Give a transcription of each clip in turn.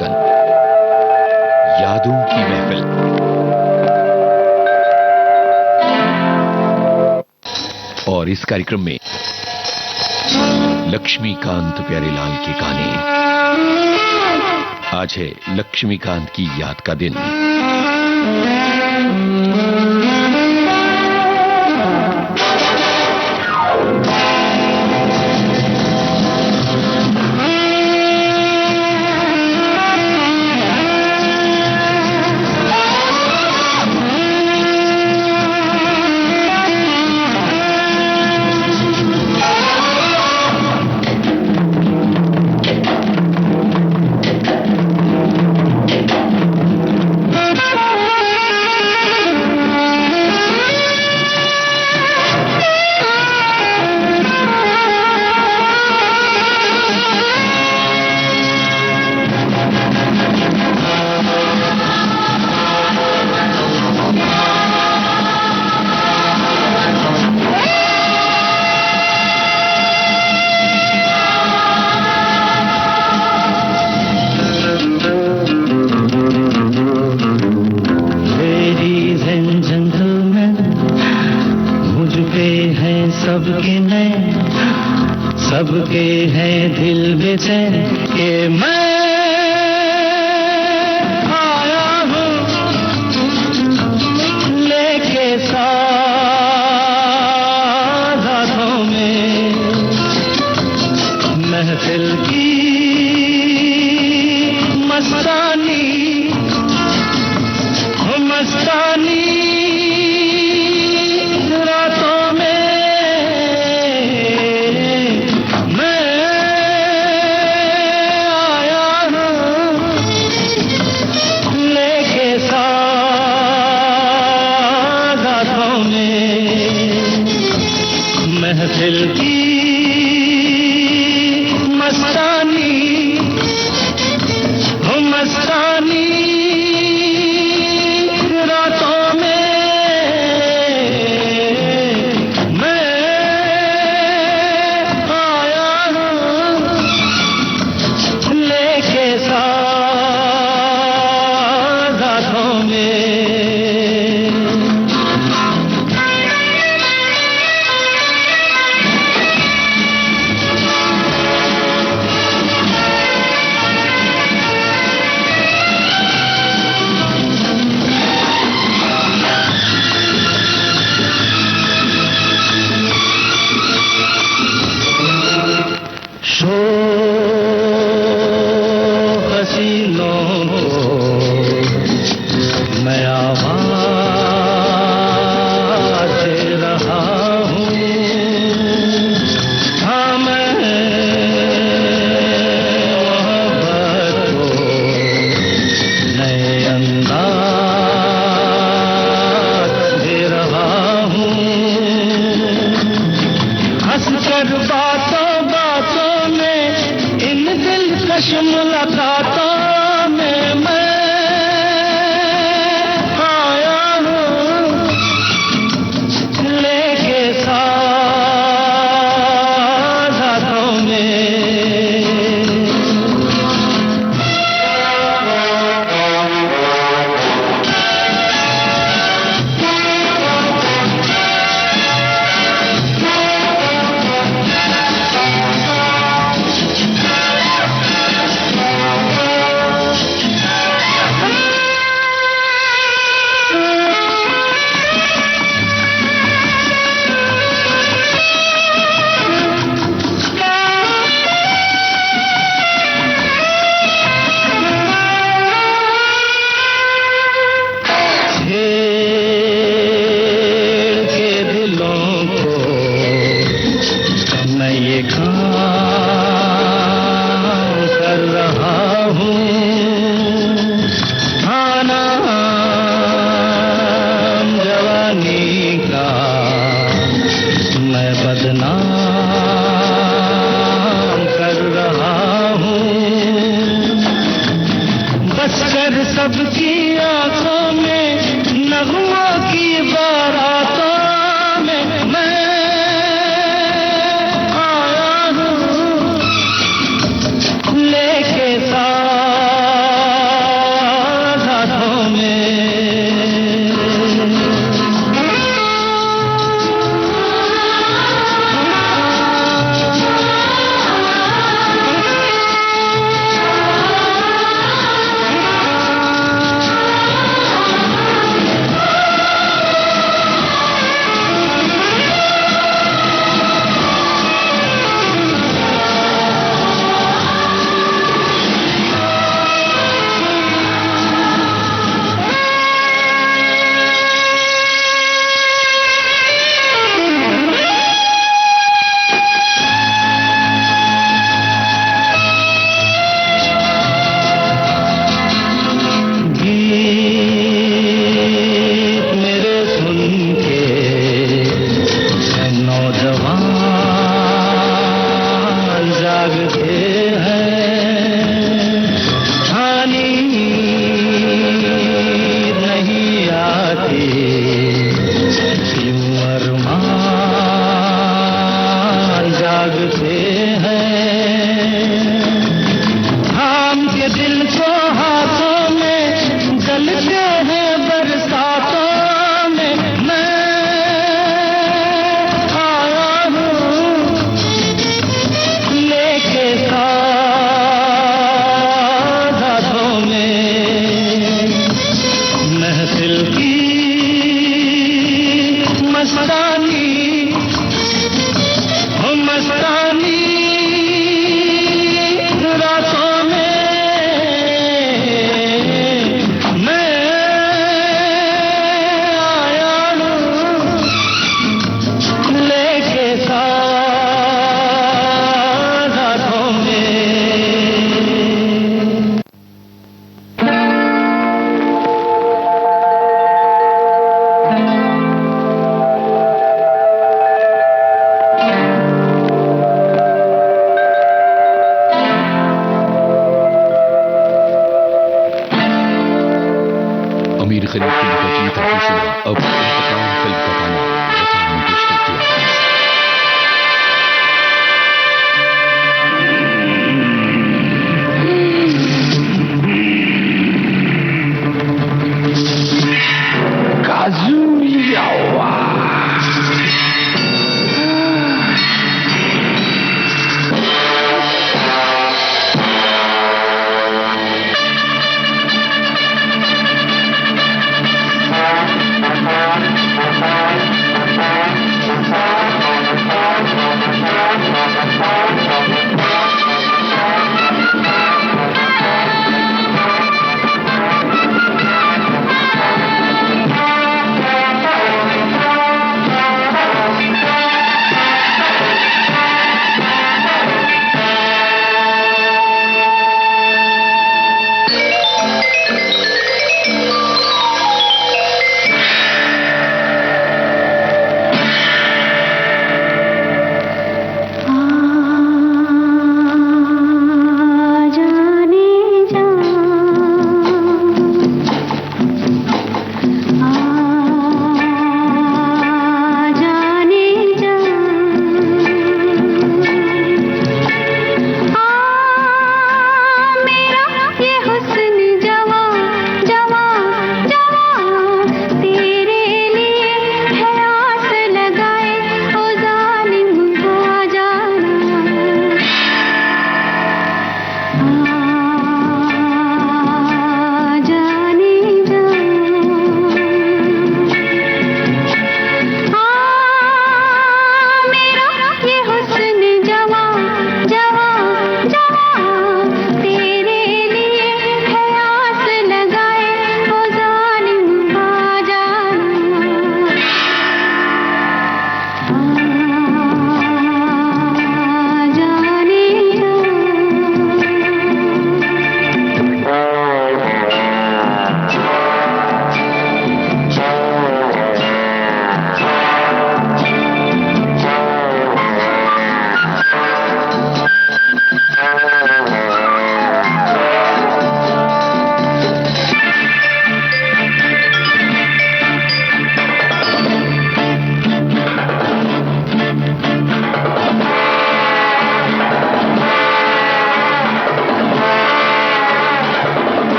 धड़कन, यादों की महफिल। और इस कार्यक्रम में लक्ष्मीकांत प्यारेलाल के गाने। आज है लक्ष्मीकांत की याद का दिन। सबके हैं दिल बेचैन के मैं आया हूँ लेके साथ हाथों में महफिल की मस्तानी मस्तानी महफिल की मस्तानी हो मस्तानी रातों में मैं आया हूँ लेके साथ हाथों में। हसीनों को मैं आवाज़ दे रहा हूँ। हाँ मैं मोहब्बत को नए अंदाज़ दे रहा हूँ। हंसकर बातों बातों में इन दिलकश मुलाकातों में मैं आया हूँ लेके साथ हाथों में। मैं ये काम कर रहा हूँ। हाँ नाम जवानी का मैं बदनाम कर रहा हूँ। बस कर सबकी आंखों में नगमों की बारातों में मैं लेके साथ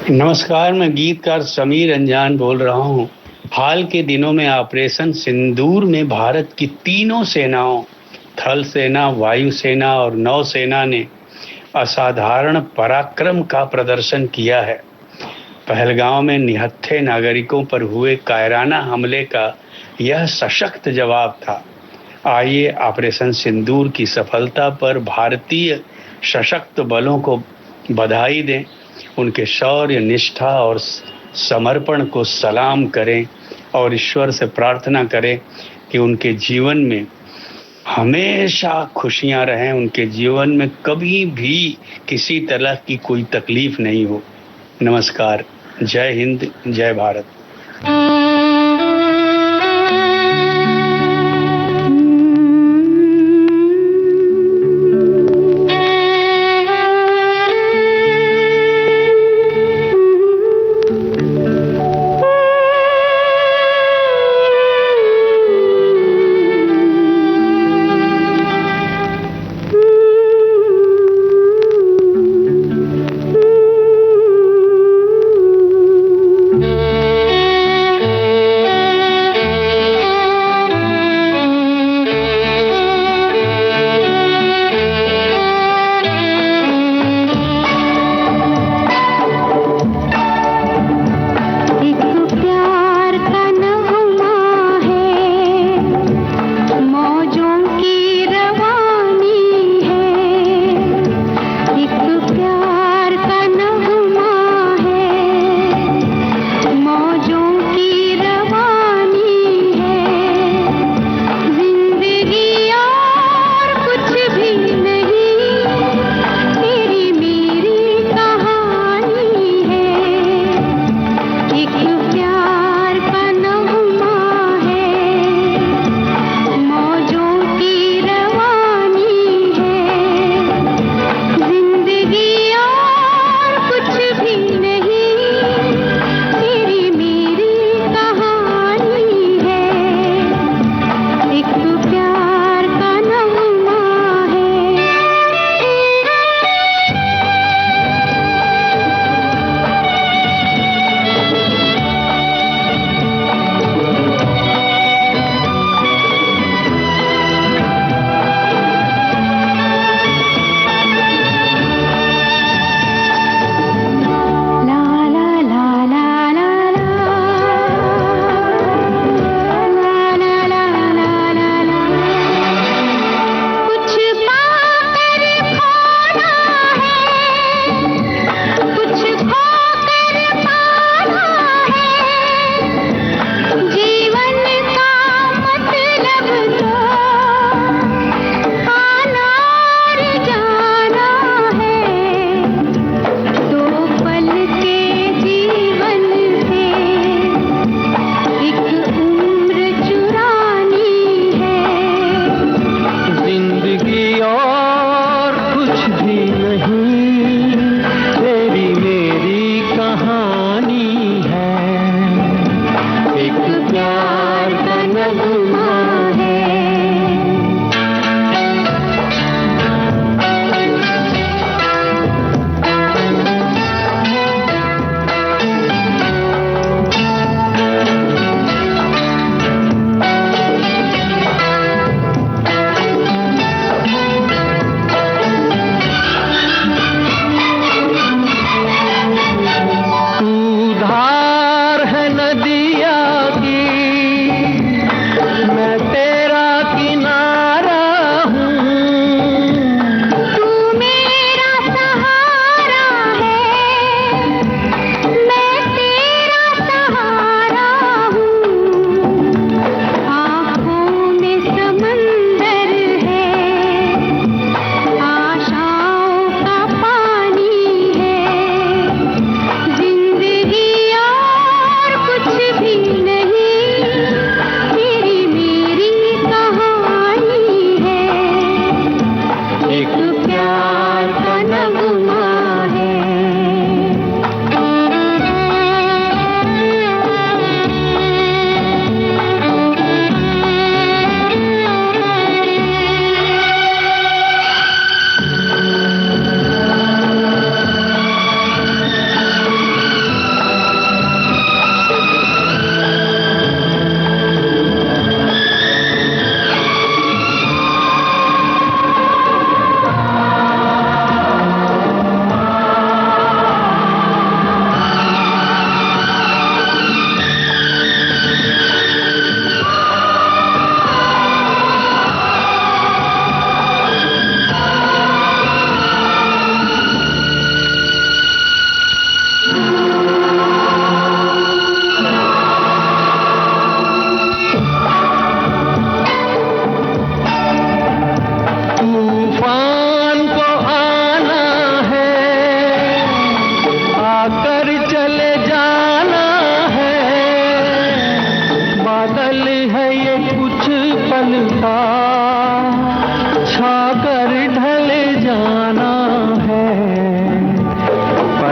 नमस्कार, मैं गीतकार समीर अंजान बोल रहा हूँ। हाल के दिनों में ऑपरेशन सिंदूर में भारत की तीनों सेनाओं, थल सेना, वायु सेना और नौसेना ने असाधारण पराक्रम का प्रदर्शन किया है। पहलगांव में निहत्थे नागरिकों पर हुए कायराना हमले का यह सशक्त जवाब था। आइए ऑपरेशन सिंदूर की सफलता पर भारतीय सशक्त बलों को बधाई दें, उनके शौर्य, निष्ठा और समर्पण को सलाम करें और ईश्वर से प्रार्थना करें कि उनके जीवन में हमेशा खुशियां रहें, उनके जीवन में कभी भी किसी तरह की कोई तकलीफ नहीं हो। नमस्कार, जय हिंद, जय भारत।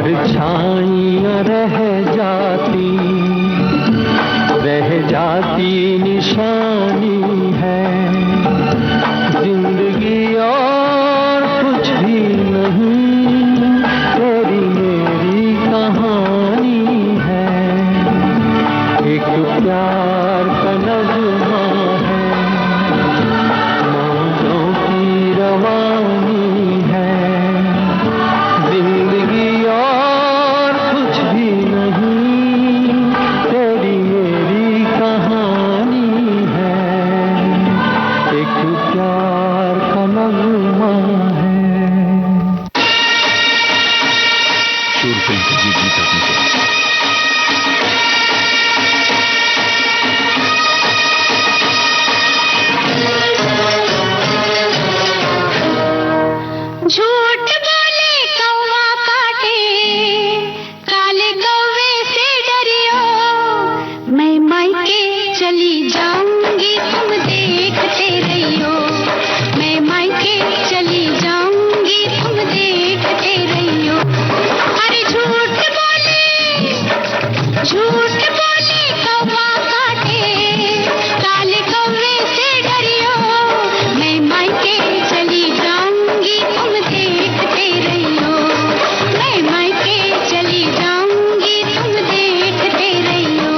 परछाइयाँ रह जाती निशानी है जिंदगी और कुछ भी नहीं, तेरी मेरी कहानी है। एक प्यार का नगमा है, मौजों की रवानी है, जिंदगी और कुछ भी नहीं, तेरी मेरी कहानी है। एक प्यार का नगमा है। शूर फिल्म के ये गीत आपने सुने। झूठ बोले कौवा काटे, काले कौवे से डरियो, मैं मायके चली जाऊंगी तुम देखते रहियो, मैं मायके चली जाऊंगी तुम देखते रहियो। अरे झूठ बोले कौवा काटे, काले कौवे से डरियो, मैं मायके चली जाऊंगी तुम देखते रहियो, मैं मायके चली जाऊंगी तुम देखते रहियो।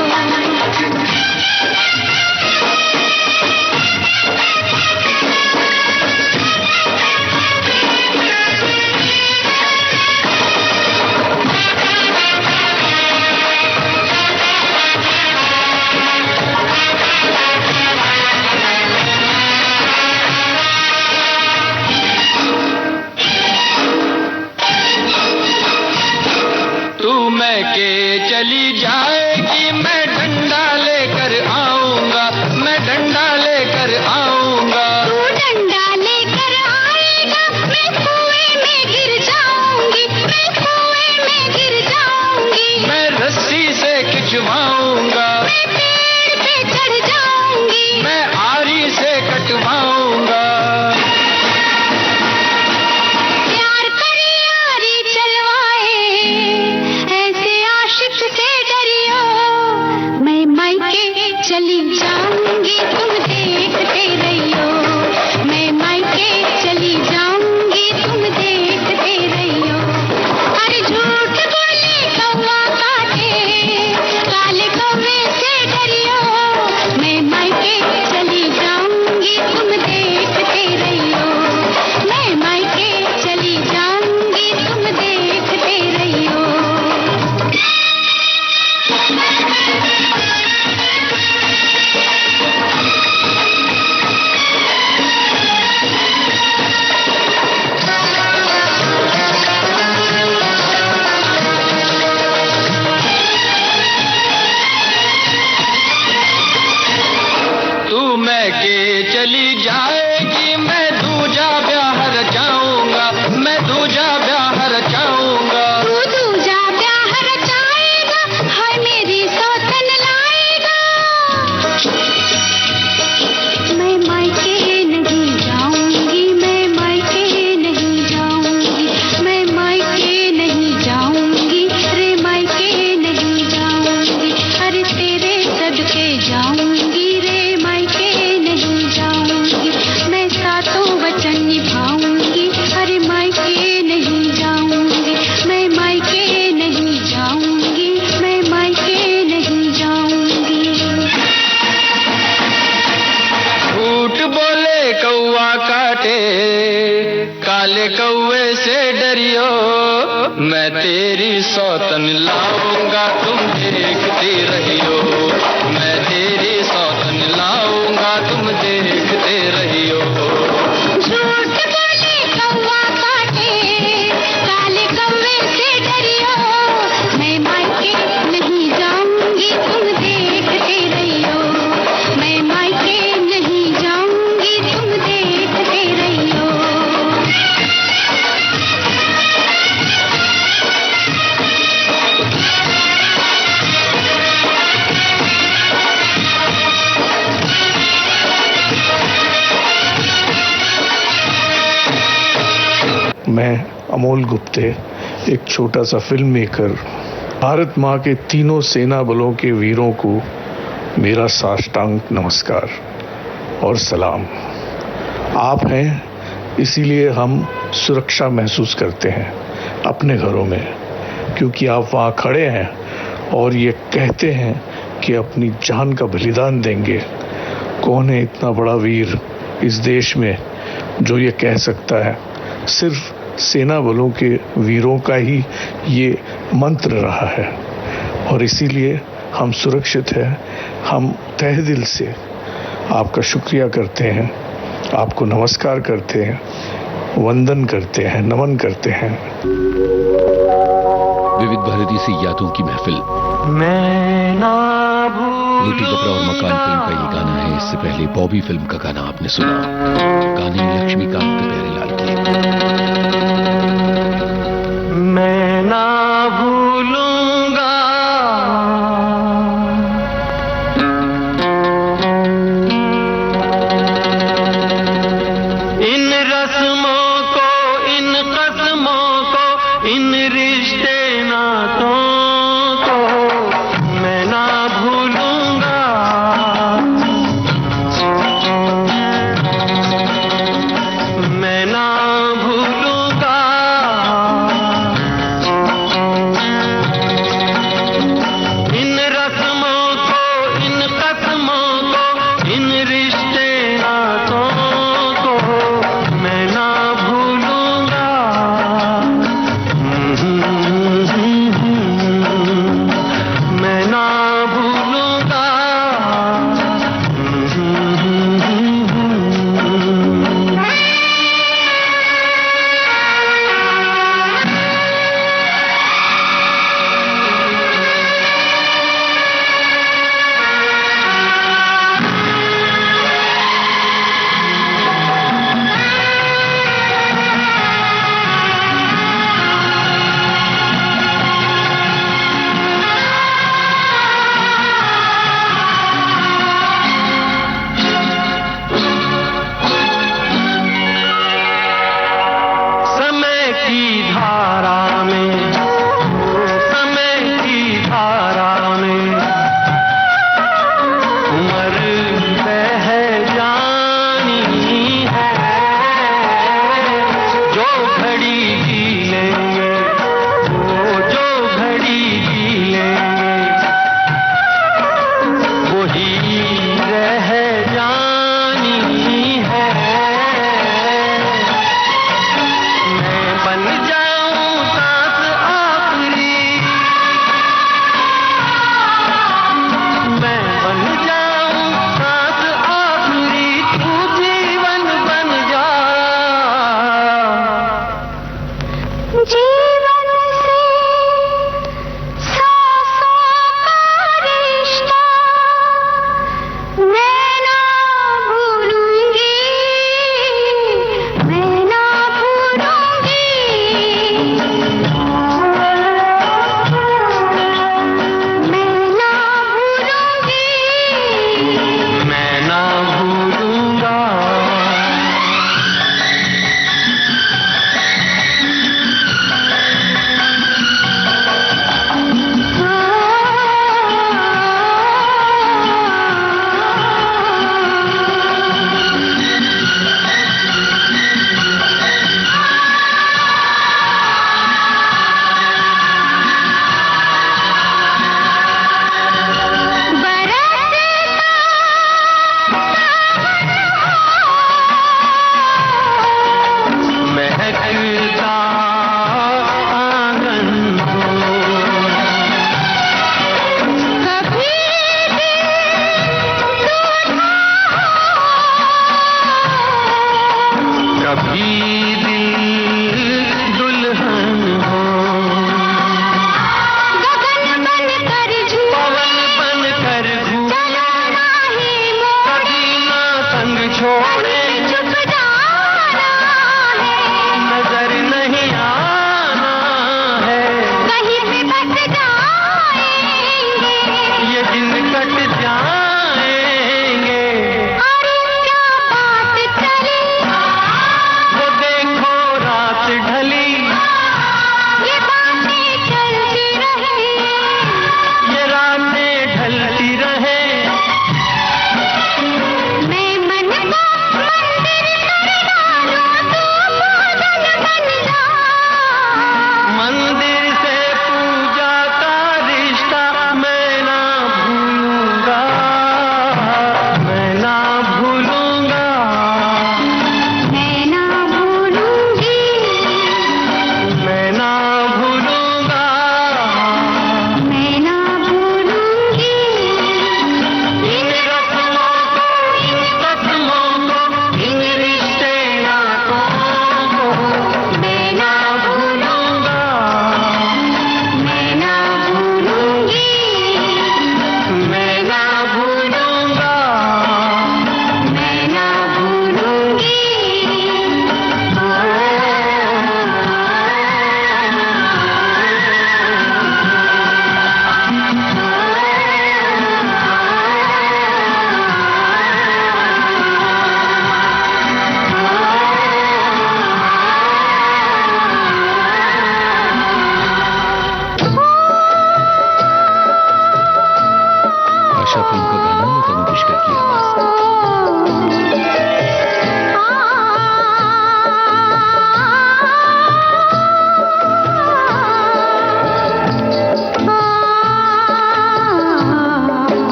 तू मैं के चली जाएगी, मैं डंडा लेकर आऊंगा, मैं डंडा लेकर आऊंगा। तू डंडा लेकर आएगा, मैं कुएं में गिर जाऊंगी, मैं कुएं में गिर जाऊंगी। मैं रस्सी से खिंचवाऊंगा, मैं पेड़ पे चढ़ जाऊंगी, मैं आरी से कटवाऊंगा। प्यार करे यारी चलवाए, ऐसे आशिक से डरियो, मैं मायके चली जाऊंगी तुम देखते रहियो, मैं मायके चली जाऊंगी तुम देखते रहियो। अरे झूठ बोले कौवा काटे, काले कौवे से डरियो, मैं मायके चली जाऊंगी तुम देखते रहियो, मैं मायके चली जाऊंगी तुम देखते रहियो। तू मैं के चली जाएगी, मैं दूजा ब्याह रचाऊंगा, मैं दूजा ब्याह रचाऊंगा। तू दूजा ब्याह रचाएगा, हाय मेरी सौतन लाएगा, मैं मायके नहीं जाऊंगी, मैं मायके नहीं जाऊंगी, मैं मायके नहीं जाऊंगी, रे मायके नहीं जाऊंगी। अरे तेरे सदके जाऊंगी, रे मायके नहीं जाऊंगी, मैं सातों वचन निभाऊंगी, अरे मायके नहीं जाऊंगी, मैं मायके नहीं जाऊंगी, मैं मायके नहीं जाऊंगी। झूठ बोले कौवा काटे, काले कौवे से डरियो, मैं तेरी सौतन लाऊंगा तुम देखते रहियो, मैं तेरी सौतन लाऊंगा तुम देखते रहियो। झूठ बोले कौवा काटे, काले कौवे से डरियो, मैं मायके नहीं जाऊंगी तुम देखते रहियो, मैं मायके नहीं जाऊंगी तुम देखते रहियो। मैं अमोल गुप्ते एक छोटा सा फिल्म मेकर भारत माँ के तीनों सेना बलों के वीरों को मेरा साष्टांग नमस्कार और सलाम। आप हैं, इसीलिए हम सुरक्षा महसूस करते हैं अपने घरों में, क्योंकि आप वहाँ खड़े हैं और ये कहते हैं कि अपनी जान का बलिदान देंगे। कौन है इतना बड़ा वीर इस देश में जो ये कह सकता है? सिर्फ सेना बलों के वीरों का ही ये मंत्र रहा है और इसीलिए हम सुरक्षित हैं। हम तहे दिल से आपका शुक्रिया करते हैं, आपको नमस्कार करते हैं, वंदन करते हैं, नमन करते हैं। विविध भारती से यादों की महफिल। रोटी कपड़ा और मकान फिल्म का ये गाना है। इससे पहले बॉबी फिल्म का गाना आपने सुना। गाने लक्ष्मीकांत प्यारेलाल के। मैं ना भूलूंगा इन रस्मों को, इन कस्मों को, इन रिश्ते नातों को। मैं ना भूलूंगा, मैं ना भूलूंगा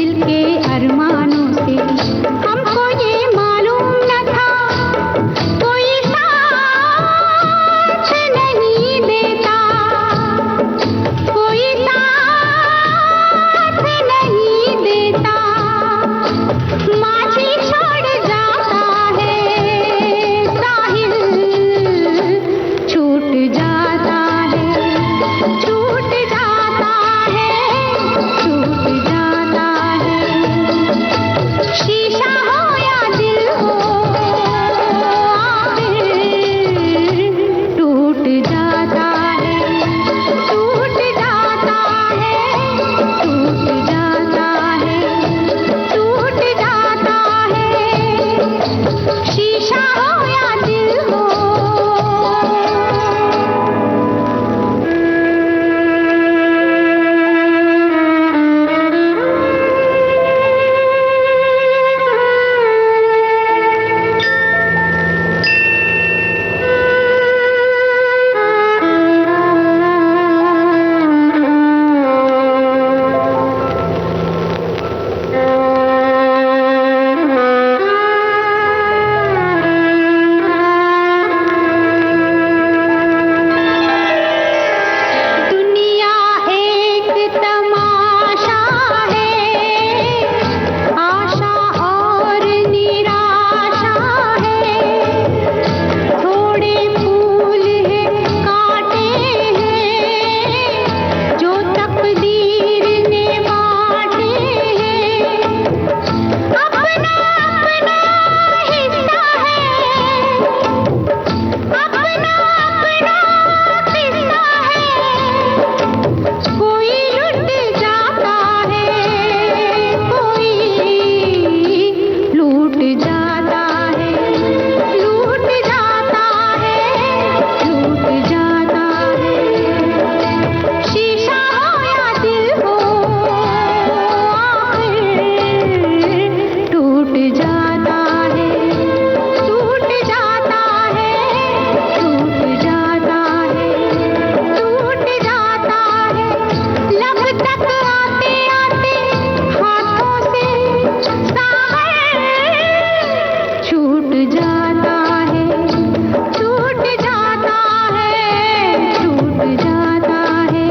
दिल के अरमानों से हमको ये मालूम न था कोई साथ नहीं देता, कोई साथ नहीं देता। माझी छोड़ जाता है साहिल, छूट जाता है, छूट जाता है, छूट जाता है। शीशा हो या दिल हो आखिर टूट जाता है, टूट जाता है, टूट जाता है, टूट जाता है। शीशा हो या दिल हो। दुनिया एक तमाशा है, आशा और निराशा है। थोड़े फूल हैं, कांटे हैं, जो तकदीर ने बांटे हैं। अपना अपना हिस्सा है, अपना अपना किस्सा है। कोई लुट जाता है, कोई लूट जाता है, लूट जाता है, लूट जाता है। शीशा हो या दिल हो आखिर टूट जाता है, टूट जाता है, टूट जाता है, टूट जाता है। लब तक आते आते हाथों से सागर छूट जाता है, छूट जाता है, छूट जाता है।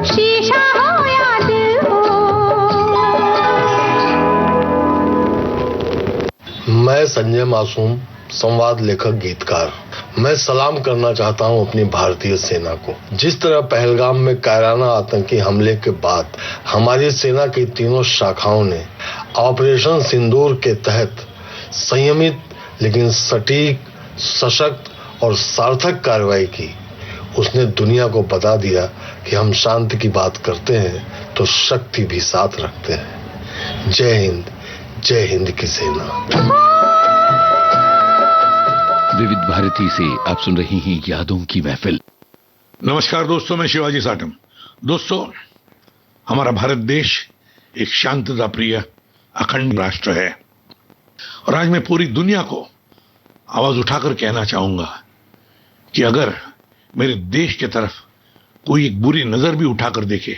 शीशा हो या दिल हो। मैं संजय मासूम, संवाद लेखक गीतकार। मैं सलाम करना चाहता हूं अपनी भारतीय सेना को। जिस तरह पहलगाम में कायराना आतंकी हमले के बाद हमारी सेना की तीनों शाखाओं ने ऑपरेशन सिंदूर के तहत संयमित लेकिन सटीक, सशक्त और सार्थक कार्रवाई की, उसने दुनिया को बता दिया कि हम शांति की बात करते हैं तो शक्ति भी साथ रखते हैं। जय हिंद की सेना। विविध भारती से आप सुन रही हैं यादों की महफिल। नमस्कार दोस्तों, मैं शिवाजी साटम। दोस्तों, हमारा भारत देश एक शांतता प्रिय अखंड राष्ट्र है और आज मैं पूरी दुनिया को आवाज उठाकर कहना चाहूंगा कि अगर मेरे देश की तरफ कोई एक बुरी नजर भी उठाकर देखे,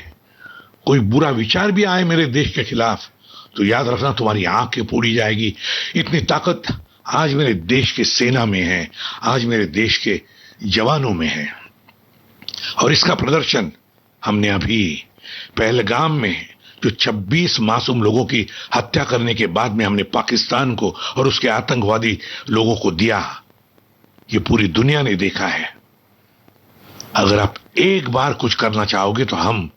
कोई बुरा विचार भी आए मेरे देश के खिलाफ, तो याद रखना तुम्हारी आंखें फोड़ी जाएगी। इतनी ताकत आज मेरे देश के सेना में है, आज मेरे देश के जवानों में है। और इसका प्रदर्शन हमने अभी पहलगाम में जो 26 मासूम लोगों की हत्या करने के बाद में हमने पाकिस्तान को और उसके आतंकवादी लोगों को दिया, ये पूरी दुनिया ने देखा है। अगर आप एक बार कुछ करना चाहोगे तो हम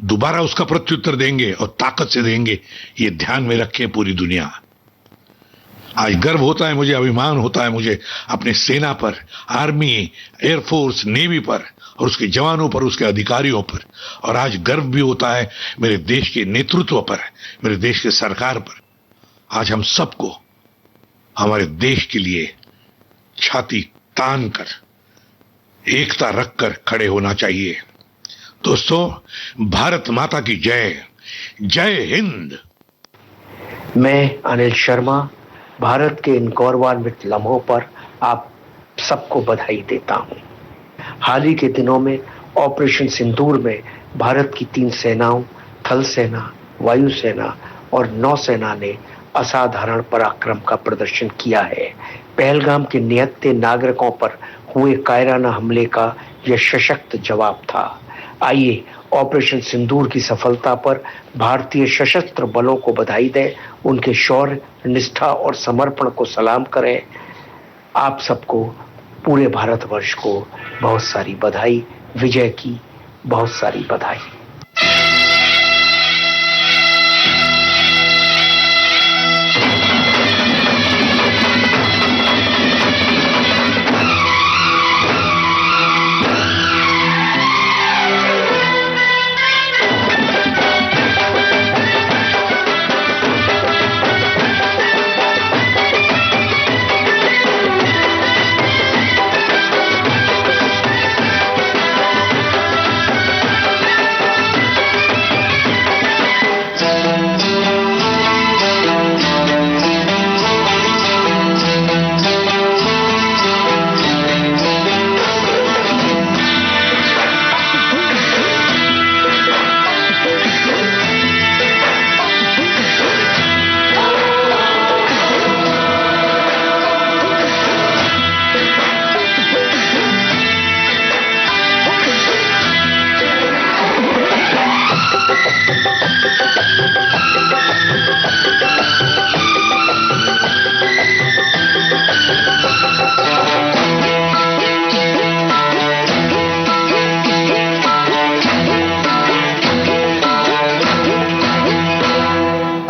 दोबारा उसका प्रत्युत्तर देंगे और ताकत से देंगे, ये ध्यान में रखें पूरी दुनिया। आज गर्व होता है मुझे, अभिमान होता है मुझे अपने सेना पर, आर्मी, एयरफोर्स, नेवी पर और उसके जवानों पर, उसके अधिकारियों पर। और आज गर्व भी होता है मेरे देश के नेतृत्व पर, मेरे देश के सरकार पर। आज हम सबको हमारे देश के लिए छाती तान कर, एकता रखकर खड़े होना चाहिए। दोस्तों, भारत माता की जय, जय हिंद। मैं अनिल शर्मा भारत के इन गौरवान्वित लम्हों पर आप सबको बधाई देता हूं। हाल ही के दिनों में ऑपरेशन सिंदूर में भारत की 3 सेनाओं, थल सेना, वायुसेना और नौसेना ने असाधारण पराक्रम का प्रदर्शन किया है। पहलगाम के निहत्थे नागरिकों पर हुए कायराना हमले का यह सशक्त जवाब था। आइए ऑपरेशन सिंदूर की सफलता पर भारतीय सशस्त्र बलों को बधाई दें, उनके शौर्य, निष्ठा और समर्पण को सलाम करें। आप सबको, पूरे भारतवर्ष को बहुत सारी बधाई, विजय की बहुत सारी बधाई।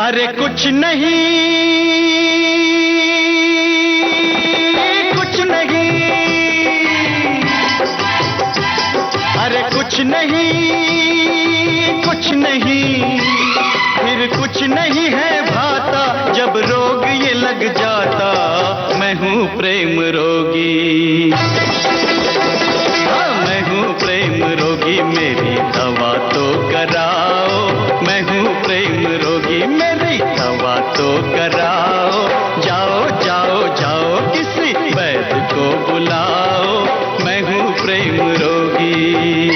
अरे कुछ नहीं, कुछ नहीं, अरे कुछ नहीं, कुछ नहीं, फिर कुछ नहीं है भाता जब रोग ये लग जाता। मैं हूँ प्रेम रोगी, मैं हूँ प्रेम रोगी, मेरी दवा तो कराओ। मैं हूँ प्रेम रोगी, मेरी दवा तो कराओ। जाओ जाओ जाओ, किसी वैद्य को बुलाओ। मैं हूँ प्रेम रोगी।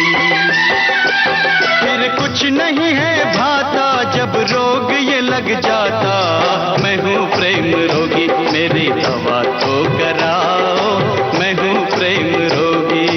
फिर कुछ नहीं है भाता जब रोग ये लग जाता। मैं हूँ प्रेम रोगी, मेरी दवा तो कराओ। मैं हूँ प्रेम रोगी।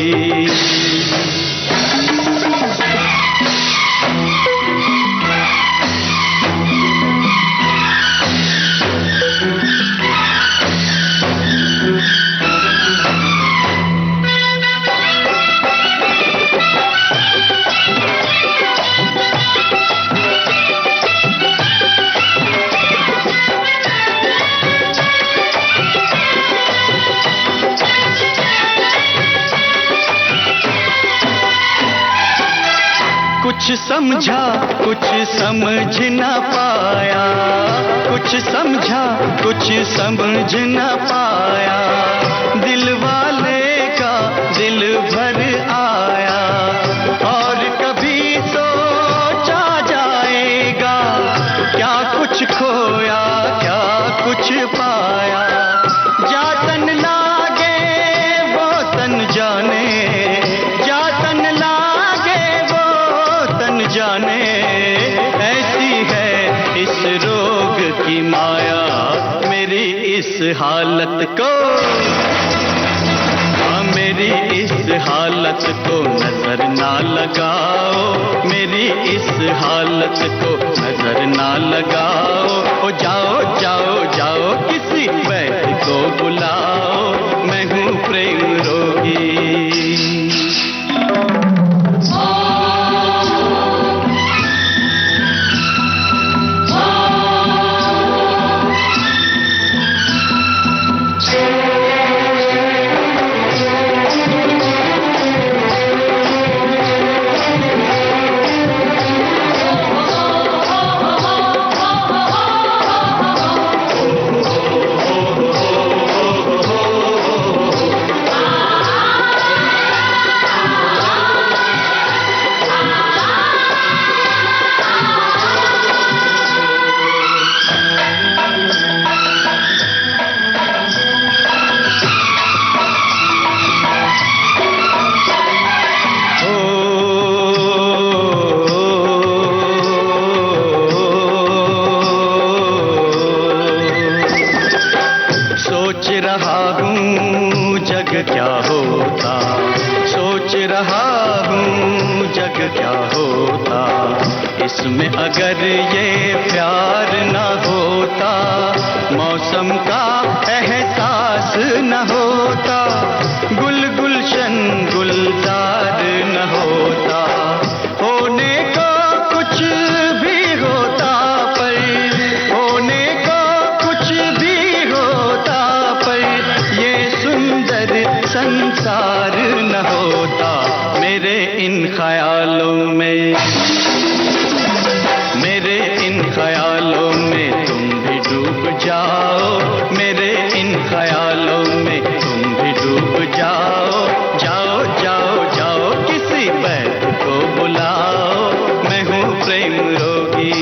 कुछ समझा कुछ समझ न पाया, कुछ समझा कुछ समझ न पाया। दिल वाले का दिल भर आया, और कभी सोचा जाएगा क्या कुछ खोया क्या कुछ पाया। जा तन लागे वो तन जाने, जा तन लागे वो तन जाने। ऐसी है इस रोग की माया, मेरी इस हालत को, मेरी इस हालत को नजर ना लगाओ। मेरी इस हालत को नजर ना लगाओ। ओ जाओ जाओ जाओ, किसी वैद्य को बुलाओ। मैं हूँ प्रेम रोगी। रहा हूँ जग क्या होता, सोच रहा हूँ जग क्या होता, इसमें अगर ये प्यार न होता, मौसम का एहसास न होता, गुल गुलशन गुलजार न होता, होने को कुछ भी होता पर, होने को कुछ भी होता पर, ये सुंदर संसार न होता। मेरे इन ख्यालों में, मेरे इन ख्यालों में तुम भी डूब जाओ, मेरे इन ख्यालों में तुम भी डूब जाओ, जाओ जाओ जाओ किसी बैद को बुलाओ, मैं हूँ प्रेम रोगी।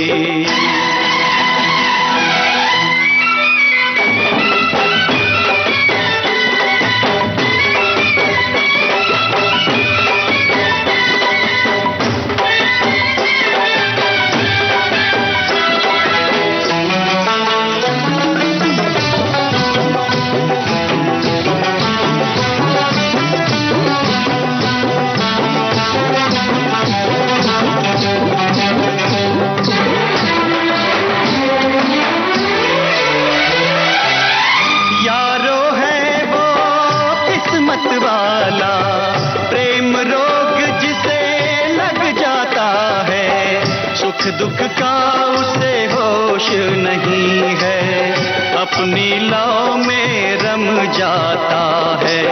दुख का उसे होश नहीं है, अपनी लौ में रम जाता है,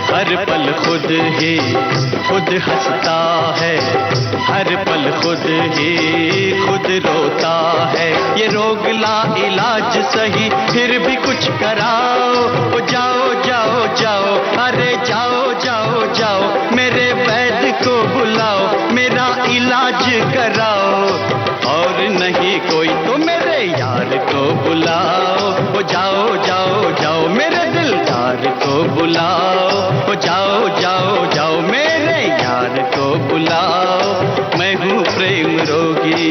हर पल खुद ही खुद हंसता है, हर पल खुद ही खुद रोता है, ये रोग ला इलाज सही फिर भी कुछ कराओ, ओ जाओ जाओ जाओ, अरे जाओ जाओ जाओ, मेरे वैद्य को बुलाओ, मेरा इलाज कराओ, और नहीं कोई तो मेरे यार को बुलाओ, ओ जाओ जाओ जाओ, मेरे दिलदार को बुलाओ, ओ जाओ जाओ जाओ, मेरे यार को बुलाओ, मैं हूँ प्रेम रोगी।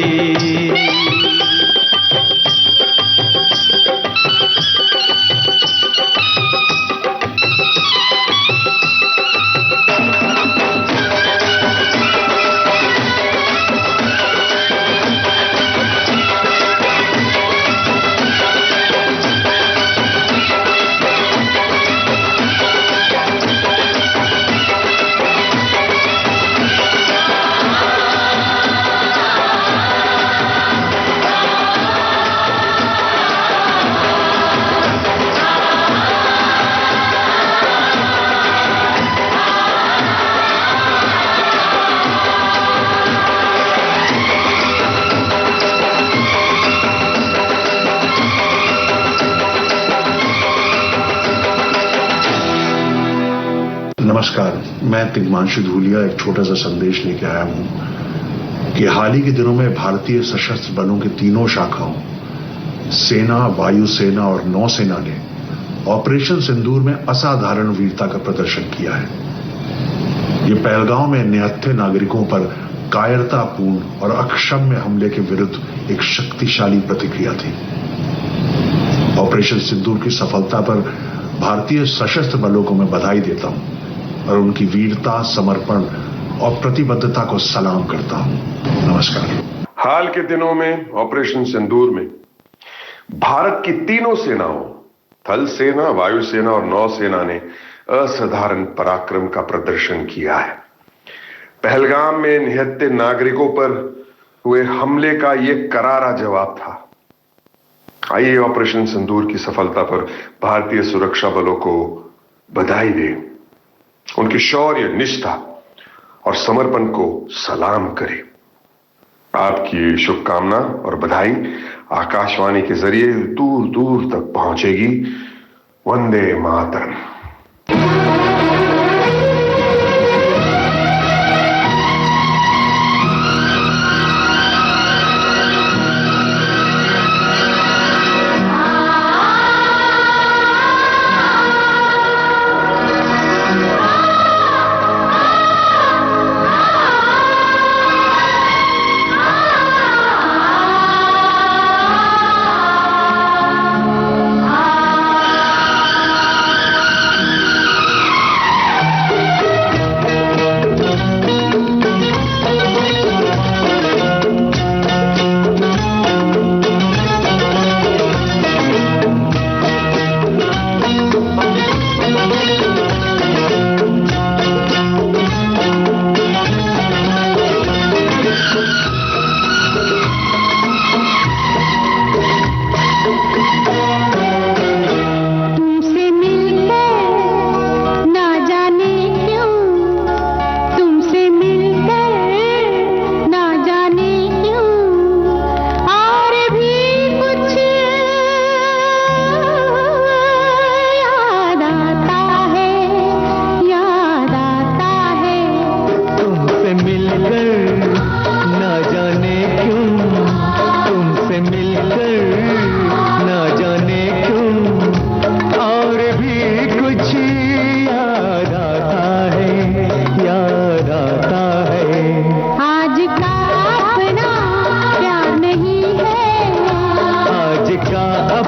नमस्कार, मैं तिग्मांशु धूलिया एक छोटा सा संदेश लेके आया हूं कि हाल ही के दिनों में भारतीय सशस्त्र बलों के तीनों शाखाओं सेना, वायुसेना और नौसेना ने ऑपरेशन सिंदूर में असाधारण वीरता का प्रदर्शन किया है। ये पहलगांव में निहत्थे नागरिकों पर कायरतापूर्ण और अक्षम्य हमले के विरुद्ध एक शक्तिशाली प्रतिक्रिया थी। ऑपरेशन सिंदूर की सफलता पर भारतीय सशस्त्र बलों को मैं बधाई देता हूं और उनकी वीरता, समर्पण और प्रतिबद्धता को सलाम करता हूं। नमस्कार। हाल के दिनों में ऑपरेशन सिंदूर में भारत की तीनों सेनाओं, थल सेना, वायुसेना और नौसेना ने असाधारण पराक्रम का प्रदर्शन किया है। पहलगाम में निहत्थे नागरिकों पर हुए हमले का यह करारा जवाब था। आइए ऑपरेशन सिंदूर की सफलता पर भारतीय सुरक्षा बलों को बधाई दें, उनकी शौर्य, निष्ठा और समर्पण को सलाम करें। आपकी शुभकामना और बधाई आकाशवाणी के जरिए दूर दूर तक पहुंचेगी। वंदे मातरम।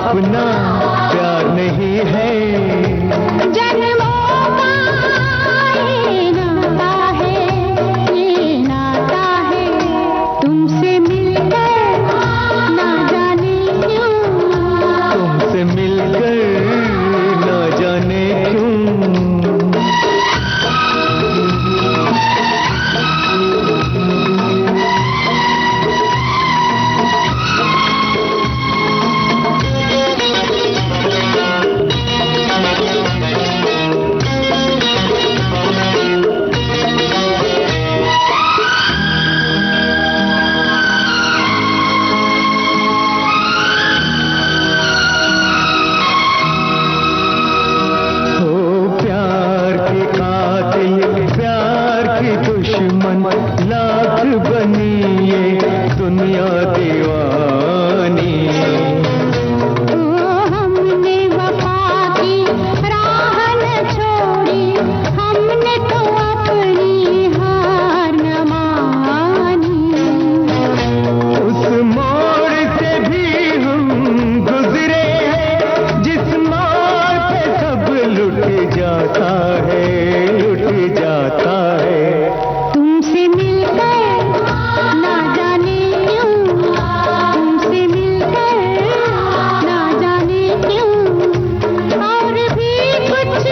अपना प्यार नहीं है। जन्मों का ये नाता है, ये नाता है, तुमसे मिलकर ना जाने क्यों, तुमसे मिलकर ना जाने क्यों। लाख बनी ये दुनिया दीवानी। हमने वफा की राह न छोड़ी, हमने तो अपनी हार न मानी। उस मोड़ से भी हम गुजरे हैं, जिस मोड़ पे सब लुट जाता है, लुट जाता है। तुमसे मिलकर ना जाने क्यों, तुमसे मिलकर ना जाने क्यों, और भी कुछ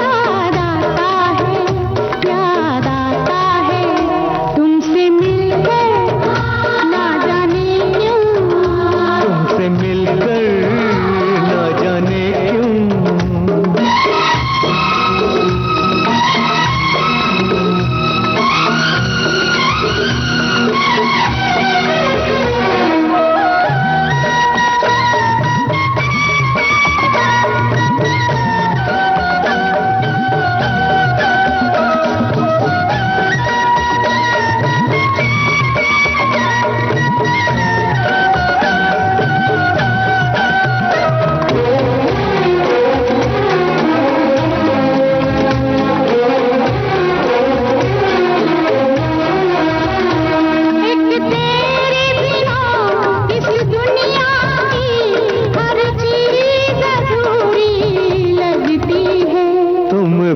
याद आता है, याद आता है, तुमसे मिलकर ना जाने क्यों, तुमसे मिलकर ना जाने क्यों।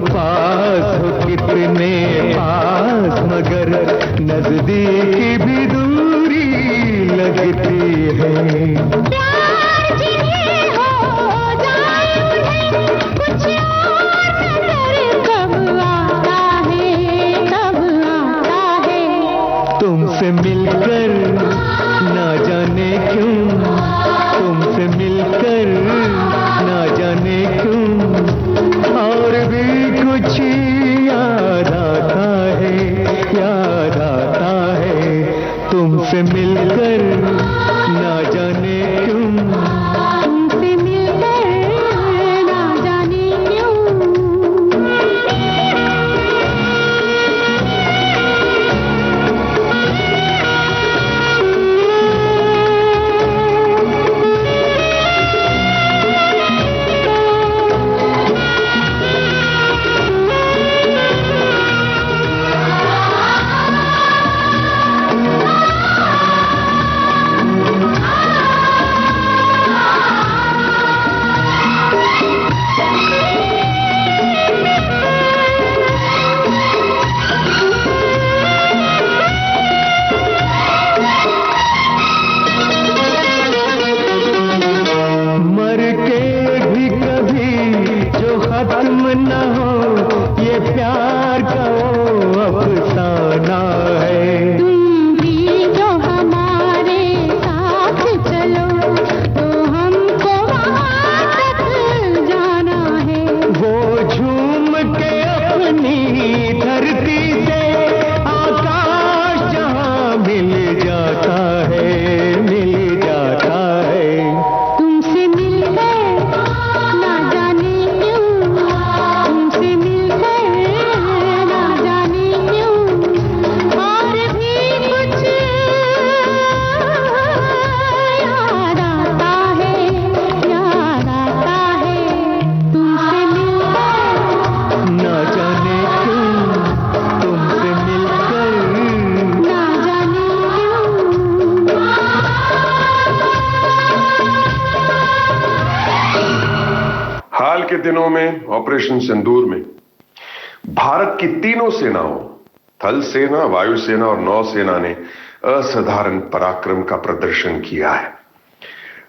पास हो कितने पास, मगर नजदीक भी दूरी लगती है। प्यार जिन्हें हो जाए उन्हें कुछ और नजर कब आता है, कब आता है। तुमसे मिलकर ना जाने क्यों, तुमसे मिलकर ना जाने क्यों, और भी कुछ याद आता है, याद आता है। तुमसे मिलकर ना जाने क्यों, तुमसे मिलकर ना जाने क्यों। मर के भी कभी जो खत्म न हो, ये प्यार का वो अफसाना है। तुम भी जो हमारे साथ चलो, तो हमको वहाँ तक जाना है। वो झूम के अपनी धरती से आकाश जहाँ मिल जाता है, मिल जाता है। तुमसे मिलकर ना जाने क्यों, तुमसे के दिनों में ऑपरेशन सिंदूर में भारत की तीनों सेनाओं, थल सेना, वायुसेना और नौसेना ने असाधारण पराक्रम का प्रदर्शन किया है।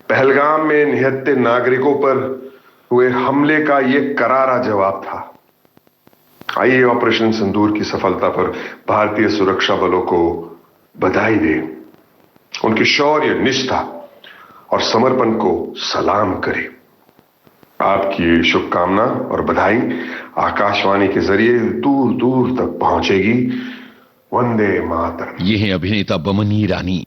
पहलगाम में निहत्थे नागरिकों पर हुए हमले का यह करारा जवाब था। आइए ऑपरेशन सिंदूर की सफलता पर भारतीय सुरक्षा बलों को बधाई दें, उनके शौर्य, निष्ठा और समर्पण को सलाम करें। आपकी शुभकामना और बधाई आकाशवाणी के जरिए दूर दूर तक पहुंचेगी। वंदे मातरम। ये हैं अभिनेता बमन ईरानी।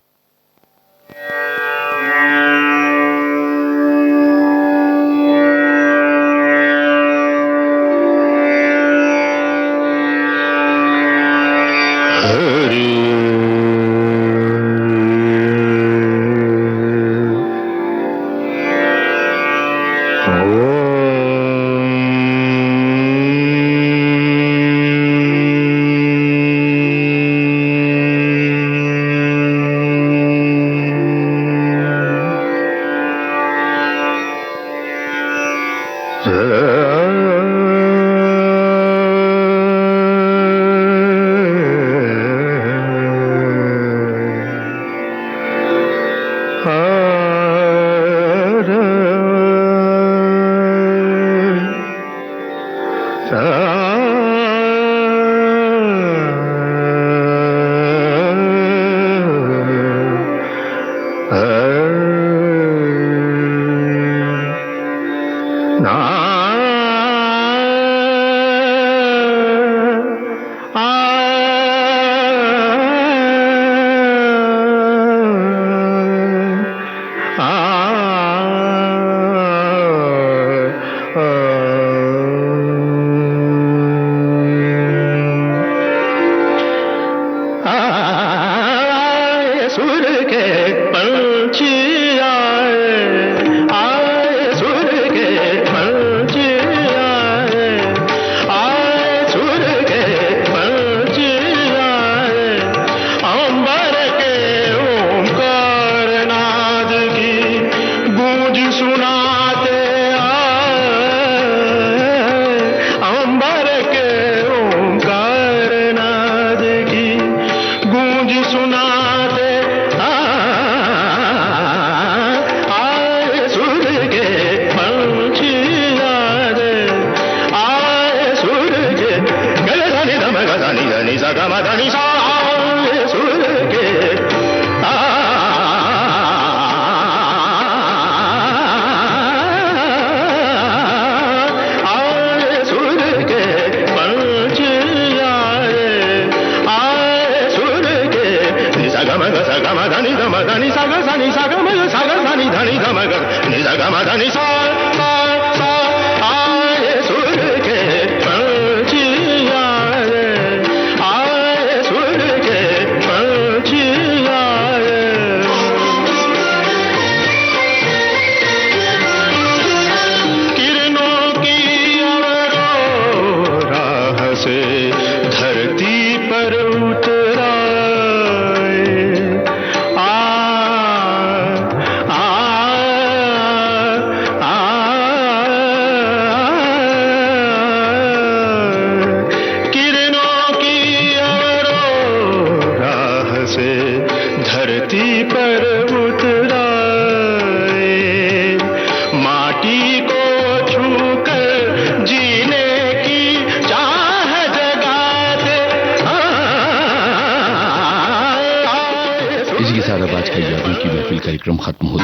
कार्यक्रम खत्म हो